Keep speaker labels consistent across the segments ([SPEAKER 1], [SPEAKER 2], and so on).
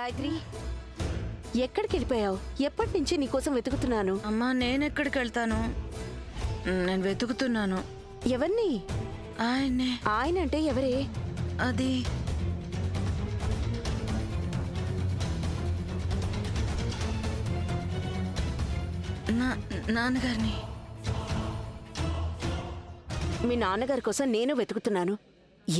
[SPEAKER 1] గాయత్రి, ఎక్కడికి వెళ్ళిపోయావు? ఎప్పటి నుంచి నీకోసం వెతుకుతున్నాను.
[SPEAKER 2] అమ్మా నేనెక్కడికి వెళ్తాను? నేను వెతుకుతున్నాను.
[SPEAKER 1] ఎవరిని?
[SPEAKER 2] ఆయన్నే.
[SPEAKER 1] ఆయన అంటే ఎవరే?
[SPEAKER 2] అది నాన్నగారిని.
[SPEAKER 1] మీ నాన్నగారి కోసం నేను వెతుకుతున్నాను.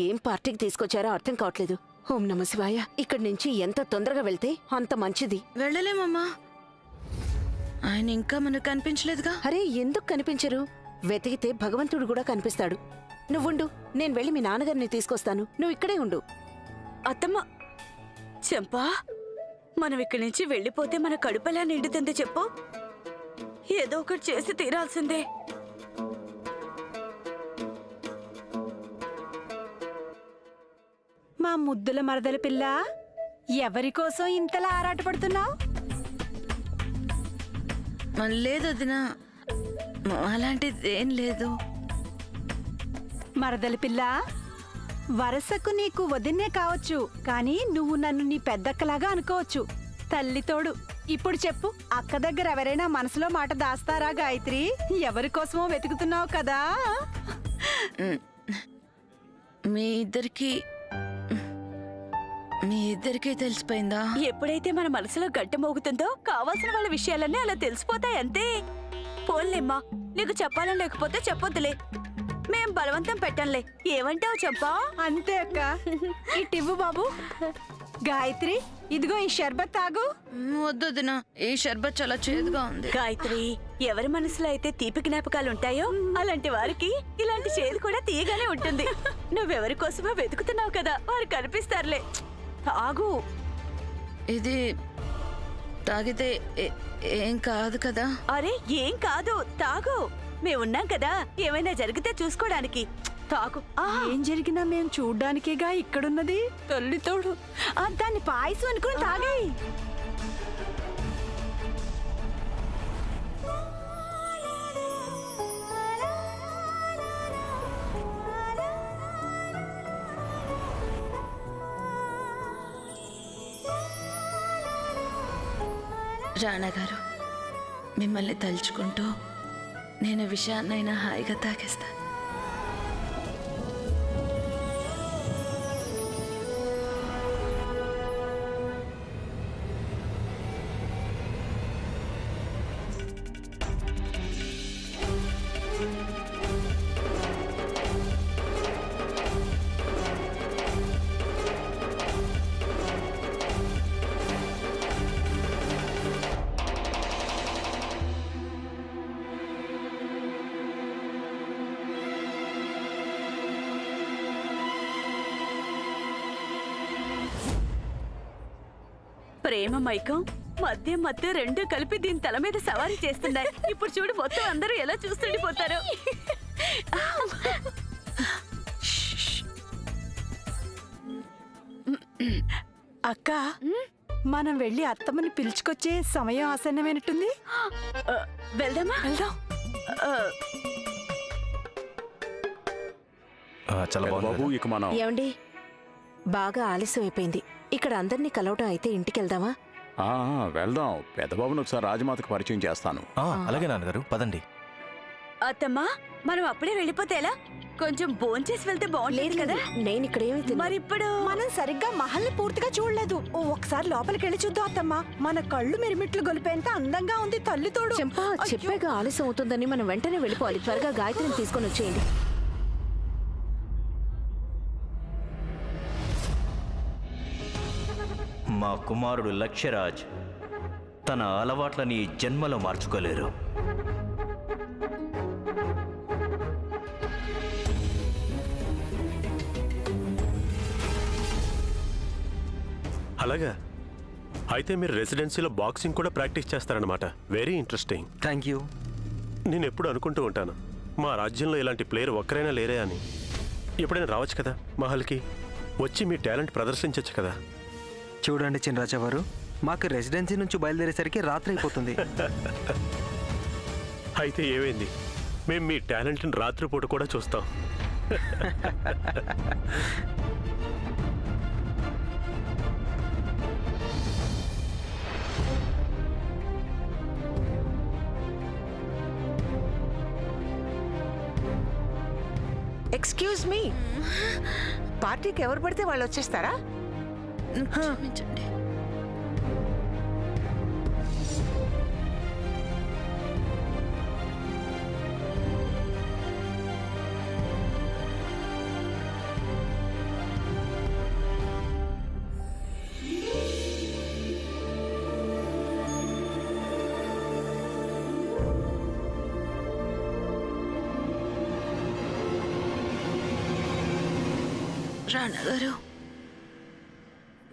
[SPEAKER 1] ఏం పార్టీకి తీసుకొచ్చారో అర్థం కావట్లేదు. ఓం నమ శివాయ. ఇక్కడి నుంచి ఎంత తొందరగా వెళ్తే అంత మంచిది.
[SPEAKER 2] వెళ్ళలేమమ్మా, ఆయన ఇంకా మనకు కనిపించలేదుగా.
[SPEAKER 1] అరే ఎందుకు కనిపించరు? వెతికితే భగవంతుడు కూడా కనిపిస్తాడు. నువ్వుండు, నేను వెళ్ళి మీ నాన్నగారిని తీసుకొస్తాను. నువ్వు ఇక్కడే ఉండు.
[SPEAKER 3] అత్తమ్మ, చెంపా, మనం ఇక్కడి నుంచి వెళ్ళిపోతే మన కడుపెలా నిండుతుంది చెప్పు? ఏదో ఒకటి చేసి తీరాల్సిందే.
[SPEAKER 4] మా ముద్దుల మరదల పిల్ల, ఎవరికోసం ఇంతలా ఆరాటపడుతున్నావు?
[SPEAKER 2] లేదు వదినా, అలాంటిది ఏం లేదు.
[SPEAKER 4] మరదల పిల్ల, వరసకు నీకు వదిన్నే కావచ్చు, కానీ నువ్వు నన్ను నీ పెద్దక్కలాగా అనుకోవచ్చు. తల్లితోడు. ఇప్పుడు చెప్పు, అక్క దగ్గర ఎవరైనా మనసులో మాట దాస్తారా గాయత్రి? ఎవరికోసమో వెతుకుతున్నావు కదా.
[SPEAKER 2] మీ ఇద్దరికీ తెలిసిపోయిందా?
[SPEAKER 3] ఎప్పుడైతే మన మనసులో గడ్డ మోగుతుందో కావాల్సిన వాళ్ళ విషయాలన్నీ అలా తెలిసిపోతాయి అంతే. పోన్లేమ్మా, నీకు చెప్పాలని లేకపోతే చెప్పొద్దులే, మేం బలవంతం పెట్టంలే. ఏమంటావు చెంపా?
[SPEAKER 4] అంతే అక్క. ఇటివ్వు బాబు. గాయత్రి, ఇదిగో ఈ షర్బత్ తాగు.
[SPEAKER 2] వద్దు వదినా, ఈ షర్బత్ చాలా చేదుగా ఉంది.
[SPEAKER 3] గాయత్రి, ఎవరి మనసులో అయితే తీపి జ్ఞాపకాలు ఉంటాయో అలాంటి వారికి ఇలాంటి చేదు కూడా తీయగానే ఉంటుంది. నువ్వెవరి కోసమో వెతుకుతున్నావు కదా, వారు కనిపిస్తారులే. తాగు.
[SPEAKER 2] ఇది తాగితే ఏం కాదు కదా?
[SPEAKER 3] అరే ఏం కాదు, తాగు. మేమున్నాం కదా, ఏమైనా జరిగితే చూసుకోవడానికి. తాగు.
[SPEAKER 4] ఏం జరిగినా మేం చూడ్డానికేగా ఇక్కడున్నది. తల్లితోడు. దాన్ని పాయసం అనుకుని తాగాయి.
[SPEAKER 2] రాణా గారు, మిమ్మల్ని తలుచుకుంటూ నేను విషయాన్నైనా హాయిగా తాగేస్తా.
[SPEAKER 3] ప్రేమ మైకం మధ్య రెండు కలిపి దీని తల మీద సవారీ చేస్తున్నాయి. ఇప్పుడు చూడు, మొత్తం అందరూ ఎలా చూస్తుండిపోతారు.
[SPEAKER 4] అక్క, మనం వెళ్ళి అత్తమ్మని పిలుచుకొచ్చే సమయం ఆసన్నమైనట్టుంది.
[SPEAKER 3] వెళ్దామా?
[SPEAKER 4] వెళ్దాం.
[SPEAKER 5] బాబు, ఇక మనం
[SPEAKER 1] ఏమండి, బాగా ఆలస్యం అయిపోయింది. ఇక్కడ అందరినీ కలవటం అయితే ఇంటికెళ్దామా?
[SPEAKER 5] వెళ్దాం. పెద్దబాబుని ఒకసారి రాజమాతకు పరిచయం చేస్తాను.
[SPEAKER 6] అలాగే నాన్నగారు, పదండి.
[SPEAKER 3] అత్తమ్మా, మనం అప్పుడే వెళ్ళిపోతే ఎలా? కొంచెం భోంచేసి వెళ్తే బాగుండేది కదా.
[SPEAKER 1] నేను ఇక్కడేమి
[SPEAKER 3] మరి ఇప్పుడు
[SPEAKER 4] మనం సరిగ్గా మహల్ని పూర్తిగా చూడలేదు. ఒకసారి లోపలికి వెళ్ళి చూద్దాం అత్తమ్మా. మన కళ్ళు మిరుమిట్లు గొలిపేంత అందంగా ఉంది. తల్లితోడు.
[SPEAKER 1] చెంపా, చెప్పాక ఆలస్యం అవుతుందని మనం వెంటనే వెళ్ళిపోవాలి. త్వరగా గాయత్రిని తీసుకొని వచ్చేయండి.
[SPEAKER 6] మా కుమారుడు లక్ష్యరాజ్ తన అలవాట్లని జన్మలో మార్చుకోలేరు.
[SPEAKER 7] అలాగా? అయితే మీరు రెసిడెన్సీలో బాక్సింగ్ కూడా ప్రాక్టీస్ చేస్తారనమాట. Very interesting.
[SPEAKER 6] Thank you.
[SPEAKER 7] నేను ఎప్పుడు అనుకుంటూ ఉంటాను, మా రాజ్యంలో ఇలాంటి ప్లేయర్ ఒక్కరైనా లేరే అని. ఎప్పుడైనా రావచ్చు కదా మహల్కి, వచ్చి మీ టాలెంట్ ప్రదర్శించవచ్చు కదా.
[SPEAKER 8] చూడండి చినరాజా వారు, మాకు రెసిడెన్సీ నుంచి బయలుదేరేసరికి రాత్రి అయిపోతుంది.
[SPEAKER 7] అయితే ఏమైంది, మేము మీ టాలెంట్ని రాత్రిపూట కూడా చూస్తాం.
[SPEAKER 9] ఎక్స్క్యూజ్ మీ, పార్టీకి ఎవరు పడితే వాళ్ళు వచ్చేస్తారా?
[SPEAKER 2] క్షమించండి. రాణా గారు,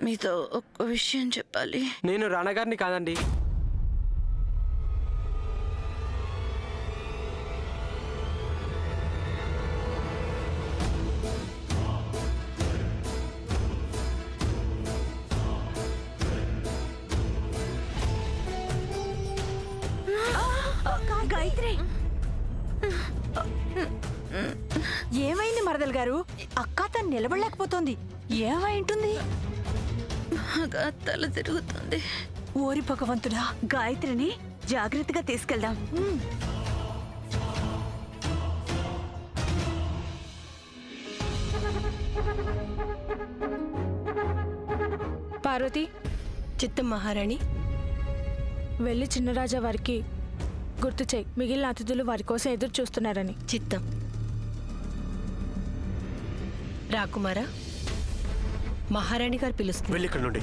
[SPEAKER 2] మీతో ఒక్క విషయం చెప్పాలి.
[SPEAKER 8] నేను రాణాగారిని కాదండి.
[SPEAKER 3] గాయత్రి,
[SPEAKER 4] ఏమైంది మరదల్ గారు? అక్క తను నిలబడలేకపోతోంది. ఏమై ఉంటుంది?
[SPEAKER 2] బాగా తల తిరుగుతుంది.
[SPEAKER 3] ఓరి భగవంతుడా, గాయత్రిని జాగ్రత్తగా తీసుకెళ్దాం.
[SPEAKER 10] పార్వతి,
[SPEAKER 11] చిత్తం మహారాణి.
[SPEAKER 10] వెళ్ళి చిన్నరాజా వారికి గుర్తు చేయి, మిగిలిన అతిథులు వారి కోసం ఎదురు చూస్తున్నారని.
[SPEAKER 11] చిత్తం. రాకుమారా, మహారాణి గారు పిలుస్తుంది.
[SPEAKER 7] వెళ్ళి ఇక్కడ నుండి.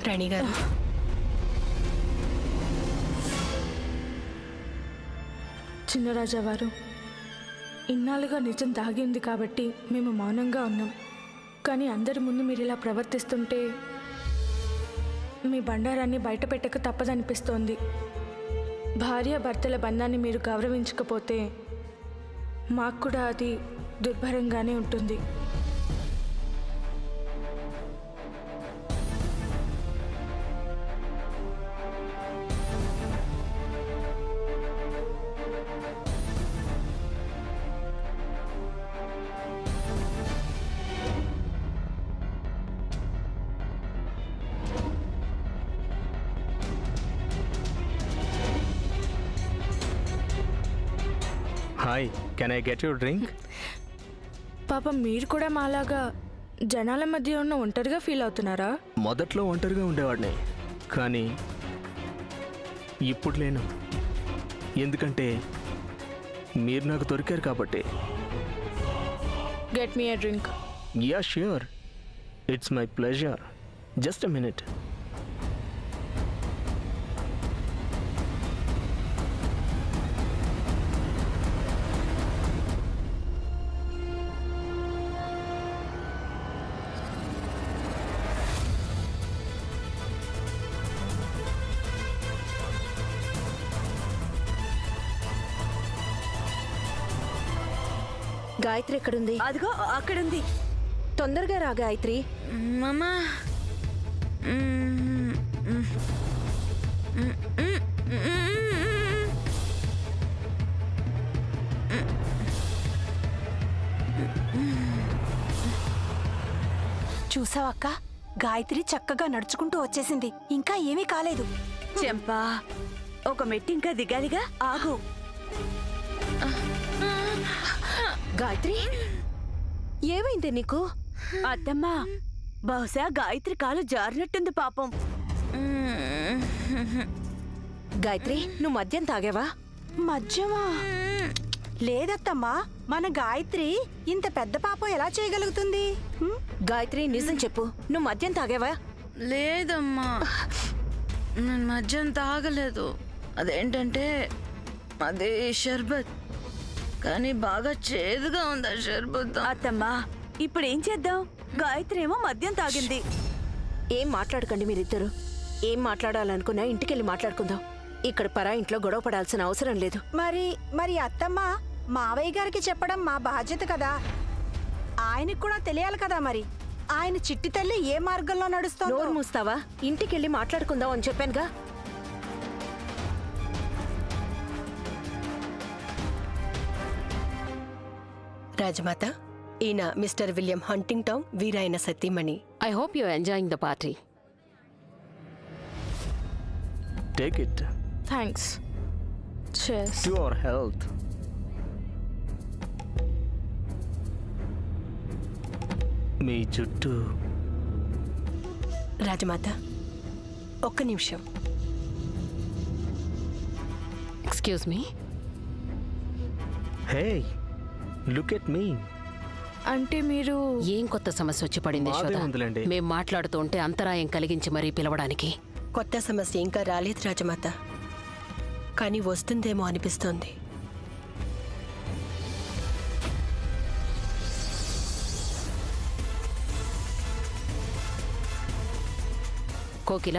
[SPEAKER 11] రాణి గారు,
[SPEAKER 10] చిన్నరాజా వారు, ఇన్నాళ్ళుగా నిజం దాగి ఉంది కాబట్టి మేము మౌనంగా ఉన్నాం. కానీ అందరి ముందు మీరు ఇలా ప్రవర్తిస్తుంటే మీ బండారాన్ని బయట పెట్టక తప్పదనిపిస్తోంది. భార్య భర్తల బంధాన్ని మీరు గౌరవించకపోతే మాకు కూడా అది దుర్భరంగానే ఉంటుంది.
[SPEAKER 8] Hi, can I get your drink?
[SPEAKER 10] పాపం మీరు కూడా మాలాగా జనాల మధ్య ఉన్న ఒంటరిగా ఫీల్ అవుతున్నారా?
[SPEAKER 8] మొదట్లో ఒంటరిగా ఉండేవాడిని, కానీ ఇప్పుడు లేను. ఎందుకంటే మీరు నాకు దొరికారు కాబట్టి.
[SPEAKER 10] Get me a drink.
[SPEAKER 8] Yeah sure, it's my pleasure. Just a minute.
[SPEAKER 1] Gayatri ఎక్కడుంది?
[SPEAKER 3] అదిగో అక్కడుంది.
[SPEAKER 1] తొందరగా రా గాయత్రి.
[SPEAKER 2] మామా,
[SPEAKER 4] చూసావక్క, గాయత్రి చక్కగా నడుచుకుంటూ వచ్చేసింది. ఇంకా ఏమీ కాలేదు.
[SPEAKER 3] చెంపా, ఒక మెట్టు ఇంకా దిగాలిగా, ఆగు.
[SPEAKER 1] గాయత్రి, ఏమైంది నీకు?
[SPEAKER 3] అత్తమ్మా, బహుశా గాయత్రి కాలు జారినట్టుంది పాపం.
[SPEAKER 1] గాయత్రి, నువ్వు మద్యం తాగావా?
[SPEAKER 4] మధ్యమా? లేదత్తమ్మా, మన గాయత్రి ఇంత పెద్ద పాపం ఎలా చేయగలుగుతుంది?
[SPEAKER 1] గాయత్రి, నిజం చెప్పు, నువ్వు మద్యం తాగావా?
[SPEAKER 2] లేదమ్మా, నేను మద్యం తాగలేదు. అదేంటంటే అదే షర్బత్, కానీ బాగా చేదుగా ఉంది ఆ షర్బత్.
[SPEAKER 3] అత్తమ్మా, ఇప్పుడు ఏం చేద్దాం? గాయత్రి ఏమో మద్యం తాగింది.
[SPEAKER 1] ఏం మాట్లాడకండి మీరిద్దరు. ఏం మాట్లాడాలనుకున్నా ఇంటికెళ్ళి మాట్లాడుకుందాం. ఇక్కడ పరా ఇంట్లో గొడవ పడాల్సిన అవసరం లేదు.
[SPEAKER 4] మరి అత్తమ్మ, మావయ్య గారికి చెప్పడం మా బాధ్యత కదా. ఆయనకు కూడా తెలియాలి కదా. మరి ఆయన చిట్టి తల్లి ఏ మార్గంలో నడుస్తోందో.
[SPEAKER 1] నోరు మూస్తావా? ఇంటికెళ్ళి మాట్లాడుకుందాం అని చెప్పానుగా.
[SPEAKER 11] రాజమాత, ఈయన మిస్టర్ విలియం హంటింగ్టన్, వీరాయన సతీమణి.
[SPEAKER 1] I hope you enjoying the party.
[SPEAKER 8] Take it
[SPEAKER 10] thanks. Cheers.
[SPEAKER 8] To our health. మీ చుట్టూ
[SPEAKER 11] రాజమాత ఒక్క నిమిషం.
[SPEAKER 1] Excuse me.
[SPEAKER 8] Hey look at me.
[SPEAKER 10] అంటే మీరు
[SPEAKER 1] ఏం కొత్త సమస్య వచ్చి పడింది
[SPEAKER 8] మాదే
[SPEAKER 1] యశోద?
[SPEAKER 8] ఉందిలేండి.
[SPEAKER 1] మేం మాట్లాడుతూ ఉంటే అంతరాయం కలిగించి మరీ పిలవడానికి.
[SPEAKER 11] కొత్త సమస్య ఇంకా రాలేదు రాజమాత, కానీ వస్తుందేమో అనిపిస్తోంది.
[SPEAKER 1] కోకిల,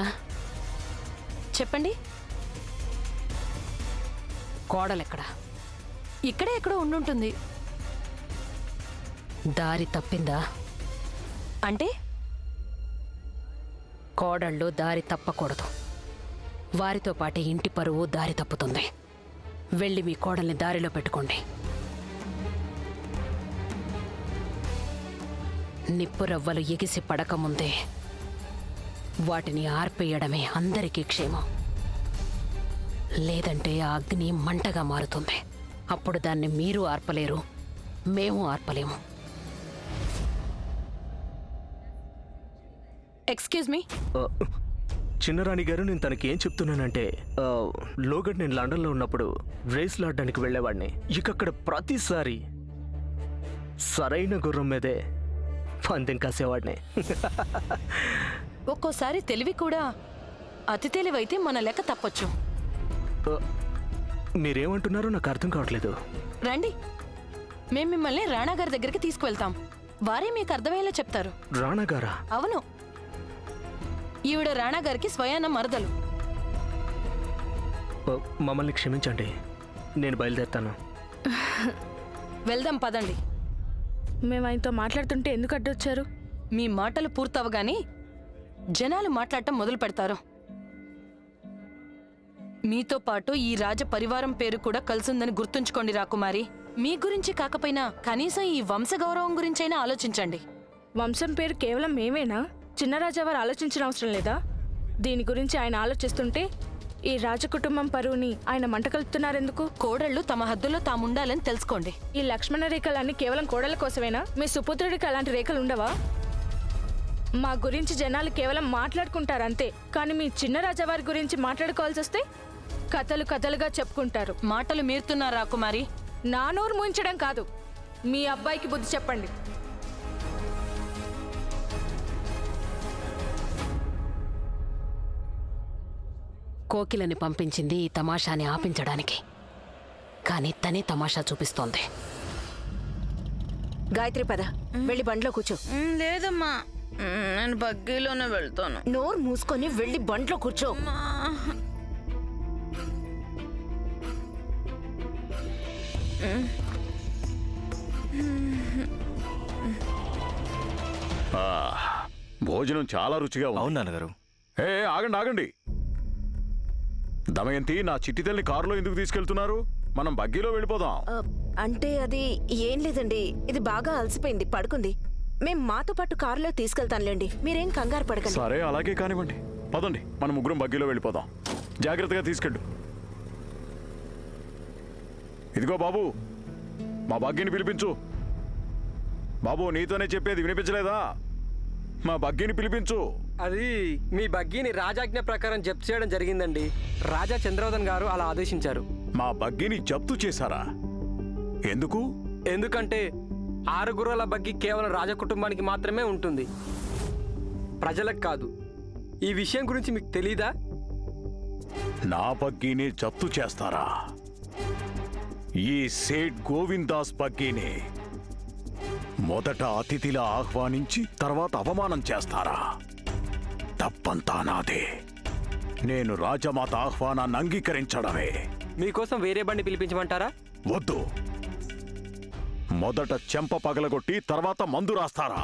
[SPEAKER 1] చెప్పండి. కోడలెక్కడ? ఇక్కడే ఎక్కడో ఉండుంటుంది. దారి తప్పిందా? అంటే కోడళ్ళు దారి తప్పకూడదు. వారితో పాటే ఇంటి పరువు దారి తప్పుతుంది. వెళ్ళి మీ కోడల్ని దారిలో పెట్టుకోండి. నిప్పురవ్వలు ఎగిసి పడకముందే వాటిని ఆర్పేయడమే అందరికీ క్షేమం. లేదంటే ఆ అగ్ని మంటగా మారుతుంది. అప్పుడు దాన్ని మీరు ఆర్పలేరు, మేము ఆర్పలేము. Excuse me.
[SPEAKER 8] చిన్నరాణి గారు, నేను తనకి ఏం చెప్తున్నానంటే లోగడ్ నేను లండన్లో ఉన్నప్పుడు రేస్లు ఆడడానికి వెళ్ళేవాడిని. ఇక అక్కడ ప్రతిసారి సరైన గుర్రం మీదే పందెం కాసేవాడిని.
[SPEAKER 1] ఒక్కోసారి తెలివి కూడా అతి తెలివైతే మన లెక్క తప్పొచ్చు.
[SPEAKER 8] మీరేమంటున్నారో నాకు అర్థం కావట్లేదు.
[SPEAKER 1] రండి, మేము మిమ్మల్ని రాణా గారి దగ్గరికి తీసుకువెళ్తాం. వారే మీకు అర్థమయ్యేలా చెప్తారు.
[SPEAKER 8] రాణా గారా?
[SPEAKER 1] అవును, ఈవిడ రాణా గారికి స్వయాన మరదలు.
[SPEAKER 8] మమ్మల్ని క్షమించండి, నేను బయలుదేరుతాను.
[SPEAKER 1] వెళ్దాం పదండి.
[SPEAKER 10] మేము ఆయనతో మాట్లాడుతుంటే ఎందుకు అడ్డొచ్చారు?
[SPEAKER 1] మీ మాటలు పూర్తవగానే జనాలు మాట్లాడటం మొదలు పెడతారు. మీతో పాటు ఈ రాజ పరివారం పేరు కూడా కలిసిందని గుర్తుంచుకోండి రాకుమారి. మీ గురించి కాకపోయినా కనీసం ఈ వంశ గౌరవం గురించైనా ఆలోచించండి.
[SPEAKER 10] వంశం పేరు కేవలం మేమేనా? చిన్నరాజావారు ఆలోచించిన అవసరం లేదా? దీని గురించి ఆయన ఆలోచిస్తుంటే ఈ రాజకుటుంబం పరువుని ఆయన మంట కలుపుతున్నారెందుకు?
[SPEAKER 1] కోడళ్ళు తమ హద్దుల్లో తాముండాలని తెలుసుకోండి.
[SPEAKER 10] ఈ లక్ష్మణ రేఖలన్నీ కేవలం కోడళ్ళ కోసమేనా? మీ సుపుత్రుడికి అలాంటి రేఖలు ఉండవా? మా గురించి జనాలు కేవలం మాట్లాడుకుంటారంతే, కానీ మీ చిన్న రాజావారి గురించి మాట్లాడుకోవాల్సి వస్తే కథలు కథలుగా చెప్పుకుంటారు.
[SPEAKER 1] మాటలు మీరుతున్నారా కుమారి?
[SPEAKER 10] నా నోరు మూయించడం కాదు, మీ అబ్బాయికి బుద్ధి చెప్పండి.
[SPEAKER 1] కోకిలని పంపించింది ఈ తమాషాని ఆపించడానికి, కానీ తనే తమాషా చూపిస్తోంది. గాయత్రి పద, వెళ్ళి బండ్లో కూర్చో.
[SPEAKER 2] లేదమ్మా, నేను బగ్గీలోనే వెళ్తాను.
[SPEAKER 1] నోరు మూసుకొని వెళ్ళి బండ్లో కూర్చో.
[SPEAKER 5] భోజనం చాలా రుచిగా ఉంది.
[SPEAKER 6] అవును నాన్నగారు.
[SPEAKER 5] ఏ ఆగండి ఆగండి. దమయంతి, నా చిట్టి తల్లి కారులో ఎందుకు తీసుకెళ్తున్నారు? మనం బగ్గీలో వెళ్ళిపోదాం.
[SPEAKER 1] అంటే అది ఏం లేదండి, ఇది బాగా అలసిపోయింది, పడుకుంది. మేం మాతో పాటు కారులో తీసుకెళ్తానులేండి, మీరేం కంగారు పడకండి.
[SPEAKER 5] సరే, అలాగే కానివ్వండి. పదండి, మనం ముగ్గురం బగ్గీలో వెళ్ళిపోదాం. జాగ్రత్తగా తీసుకెళ్ళు. ఇదిగో బాబు, మా బగ్గీని పిలిపించు. బాబు, నీతోనే చెప్పేది, వినిపించలేదా? మా బగ్గీని పిలిపించు.
[SPEAKER 12] అది మీ బగ్గీని రాజాజ్ఞ ప్రకారం జప్తు చేయడం జరిగిందండి. రాజా చంద్రవదన్ గారు అలా ఆదేశించారు.
[SPEAKER 5] మా బగ్గీని జప్తు చేశారా? ఎందుకు?
[SPEAKER 12] ఎందుకంటే 6 గుర్రాల బగ్గి కేవలం రాజ కుటుంబానికి మాత్రమే ఉంటుంది, ప్రజలకు కాదు. ఈ విషయం గురించి మీకు తెలీదా?
[SPEAKER 5] నా బగ్గీని జప్తు చేస్తారా? ఈ సేట్ గోవిందాస్ బగ్గీని మొదట అతిథిలా ఆహ్వానించి తర్వాత అవమానం చేస్తారా? తప్పంతా నాదే. నేను రాజమాత ఆహ్వానాన్ని అంగీకరించడమే.
[SPEAKER 12] మీకోసం వేరే బండి పిలిపించమంటారా?
[SPEAKER 5] వద్దు. మొదట చెంప పగలగొట్టి తర్వాత మందు రాస్తారా?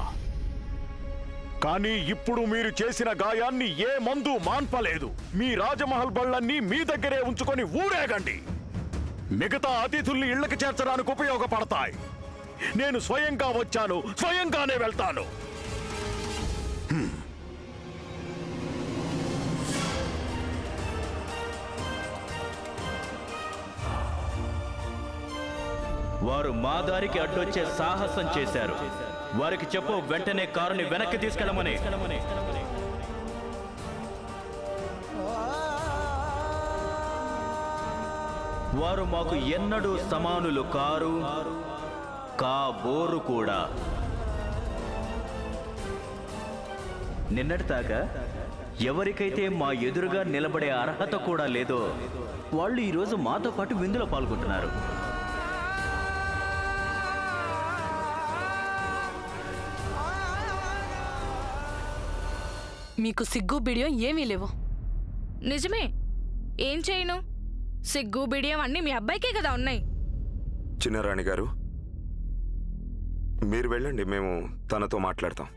[SPEAKER 5] కానీ ఇప్పుడు మీరు చేసిన గాయాన్ని ఏ మందు మాన్పలేదు. మీ రాజమహల్ బళ్ళన్నీ మీ దగ్గరే ఉంచుకొని ఊరేగండి. మిగతా అతిథుల్ని ఇళ్లకి చేర్చడానికి ఉపయోగపడతాయి. నేను స్వయంగా వచ్చాను, స్వయంగానే వెళ్తాను.
[SPEAKER 6] వారు మా దారికి అడ్డొచ్చే సాహసం చేశారు. వారికి చెప్పు, వెంటనే కారుని వెనక్కి తీసుకెళ్ళమని. వారు మాకు ఎన్నడూ సమానులు కారు, కాబోరు కూడా. నిన్నటిదాకా ఎవరికైతే మా ఎదురుగా నిలబడే అర్హత కూడా లేదో వాళ్ళు ఈరోజు మాతో పాటు విందులో పాల్గొంటున్నారు.
[SPEAKER 3] మీకు సిగ్గు బిడియం ఏమీ లేవు.
[SPEAKER 10] నిజమే, ఏం చేయను? సిగ్గు బిడియం అన్నీ మీ అబ్బాయికే కదా ఉన్నాయి.
[SPEAKER 13] చిన్నరాణి గారు, మీరు వెళ్ళండి, మేము తనతో మాట్లాడతాం.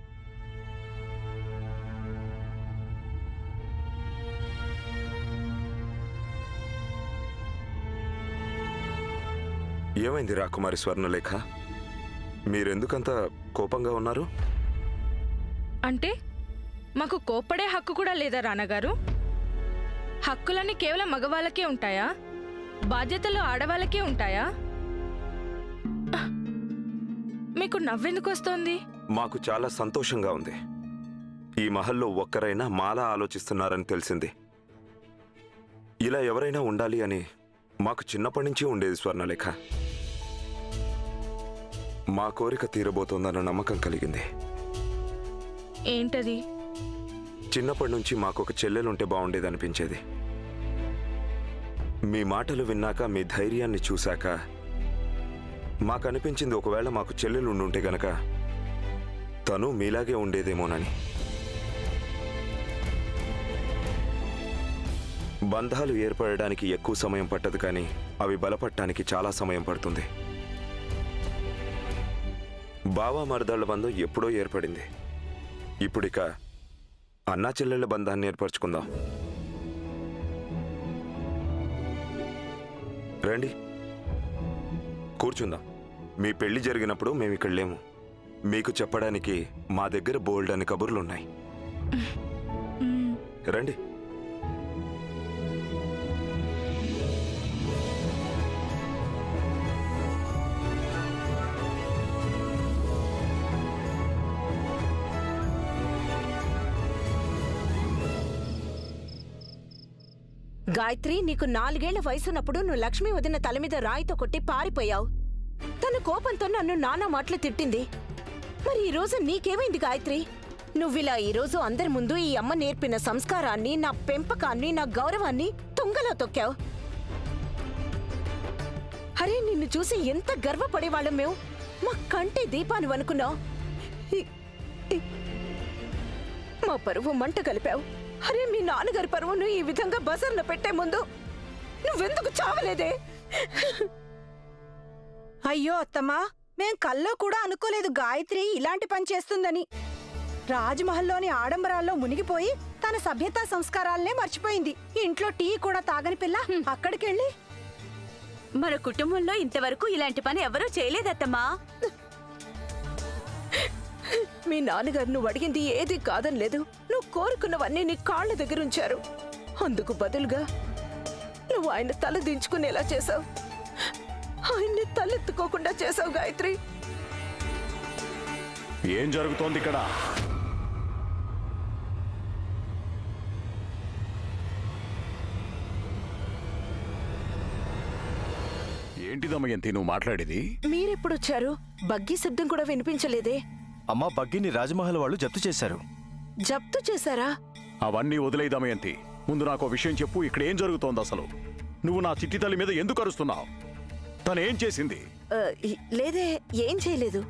[SPEAKER 13] ఏమైంది రాకుమారి స్వర్ణలేఖ? మీరెందుకంత కోపంగా ఉన్నారు?
[SPEAKER 10] అంటే మాకు కోప్పడే హక్కు కూడా లేదా రానగారు? హక్కులన్నీ కేవలం మగవాళ్ళకే ఉంటాయా? బాధ్యతలు ఆడవాళ్ళకే ఉంటాయా? మీకు నవ్వెందుకు వస్తోంది?
[SPEAKER 13] మాకు చాలా సంతోషంగా ఉంది. ఈ మహల్లో ఒక్కరైనా మాలా ఆలోచిస్తున్నారని తెలిసింది. ఇలా ఎవరైనా ఉండాలి అని మాకు చిన్నప్పటి నుంచి ఉండేది స్వర్ణలేఖ. మా కోరిక తీరబోతోందన్న నమ్మకం కలిగింది.
[SPEAKER 10] ఏంటది?
[SPEAKER 13] చిన్నప్పటి నుంచి మాకొక చెల్లెలుంటే బాగుండేదనిపించేది. మీ మాటలు విన్నాక, మీ ధైర్యాన్ని చూశాక మాకనిపించింది, ఒకవేళ మాకు చెల్లెలుండుంటే గనక తను మీలాగే ఉండేదేమోనని. బంధాలు ఏర్పడడానికి ఎక్కువ సమయం పట్టదు, కానీ అవి బలపడటానికి చాలా సమయం పడుతుంది. బావా మరదళ్ల బంధం ఎప్పుడో ఏర్పడింది. ఇప్పుడిక అన్నా చెల్లెళ్ళ బంధాన్ని ఏర్పరచుకుందాం. రండి, కూర్చుందాం. మీ పెళ్లి జరిగినప్పుడు మేము ఇక్కడ లేము. మీకు చెప్పడానికి మా దగ్గర బోల్డ్ అని కబుర్లున్నాయి. రండి.
[SPEAKER 1] గాయత్రి, నీకు 4 ఏళ్ల వయసున్నప్పుడు నువ్వు లక్ష్మి వదిన తల మీద రాయితో కొట్టి పారిపోయావు. తన కోపంతో నన్ను నానా మాటలు తిట్టింది. మరి ఈ రోజు నీకేమైంది గాయత్రి? నువ్విలా ఈరోజు అందరి ముందు ఈ అమ్మ నేర్పిన సంస్కారాన్ని, నా పెంపకాన్ని, నా గౌరవాన్ని తుంగలో తొక్కావు. అరే, నిన్ను చూసి ఎంత గర్వపడేవాళ్ళం మేము. మా కంటి దీపాన్ని అనుకున్నావు. మా పరువు మంట కలిపావు. అరే, మీ నాన్నగారి పరువును ఈ విధంగా బజార్లో పెట్టే ముందు నువ్వెందుకు చావలేదే?
[SPEAKER 4] అయ్యో అత్తమ్మా, మేం కల్లో కూడా అనుకోలేదు గాయత్రి ఇలాంటి పని చేస్తుందని. రాజ్మహల్లోని ఆడంబరాల్లో మునిగిపోయి తన సభ్యతా సంస్కారాలనే మర్చిపోయింది. ఇంట్లో టీ కూడా తాగని పిల్ల అక్కడికెళ్ళి.
[SPEAKER 3] మన కుటుంబంలో ఇంతవరకు ఇలాంటి పని ఎవరూ చేయలేదత్తమ్మా.
[SPEAKER 1] మీ నాన్నగారు నువ్వు అడిగింది ఏది కాదని లేదు. నువ్వు కోరుకున్నవన్నీ నీ కాళ్ళ దగ్గర ఉంచారు. అందుకు బదులుగా నువ్వు ఆయన తల దించుకునేలా చేసావు. ఆయన్ని తలెత్తుకోకుండా చేసావు గాయత్రి.
[SPEAKER 5] ఏం జరుగుతోంది ఇక్కడ? ఏంటి దమయంతి నువ్వు మాట్లాడేది?
[SPEAKER 1] మీరెప్పుడొచ్చారు? బగ్గీ శబ్దం కూడా వినిపించలేదే.
[SPEAKER 6] అమ్మా, బగ్గీని రాజమహల్ వాళ్ళు జప్తు చేశారు.
[SPEAKER 1] జప్తు చేశారా?
[SPEAKER 5] అవన్నీ వదిలేయి దమయంతి. ముందు నాకు విషయం చెప్పు, ఇక్కడ ఏం జరుగుతోంది అసలు? నువ్వు నా చిట్టి తల్లి మీద ఎందుకు అరుస్తున్నావు? తనేం చేసింది?
[SPEAKER 1] లేదే, ఏం చేయలేదు.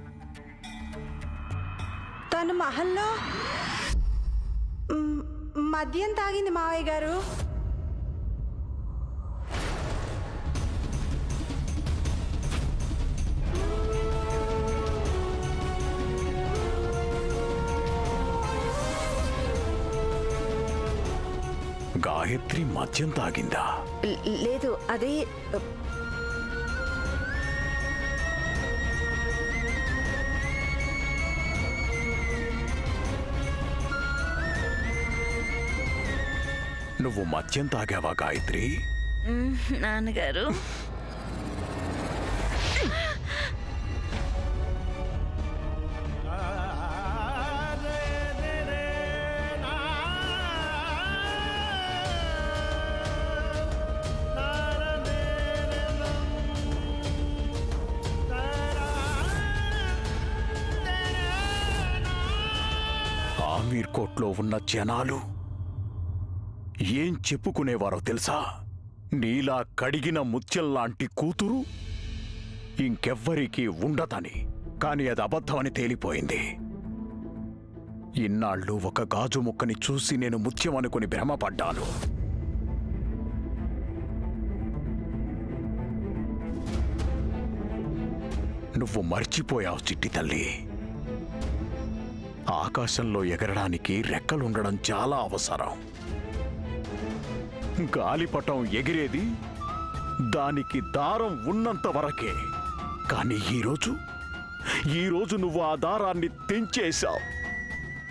[SPEAKER 4] తను మహల్లో మద్యం తాగింది మావయ్య గారు.
[SPEAKER 5] గాయత్రి మద్యం తాగిందా?
[SPEAKER 1] లేదు, అదే
[SPEAKER 5] నువ్వు మద్యం తాగావా గాయత్రి?
[SPEAKER 2] నాన్నగారు,
[SPEAKER 5] రాజ్కోట్లో ఉన్న జనాలు ఏం చెప్పుకునేవారో తెలుసా? నీలా కడిగిన ముత్యంలాంటి కూతురు ఇంకెవ్వరికీ ఉండదని. కాని అది అబద్ధమని తేలిపోయింది. ఇన్నాళ్ళు ఒక గాజు ముక్కని చూసి నేను ముత్యం అనుకుని భ్రమపడ్డాను. నువ్వు మర్చిపోయావు చిట్టి తల్లి. ఆకాశంలో ఎగరడానికి రెక్కలుండడం చాలా అవసరం. గాలిపటం ఎగిరేది దానికి దారం ఉన్నంత వరకే. కానీ ఈరోజు నువ్వు ఆ దారాన్ని తెంచేశావు.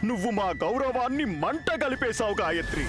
[SPEAKER 5] నువ్వు మా గౌరవాన్ని మంట కలిపేశావు గాయత్రి.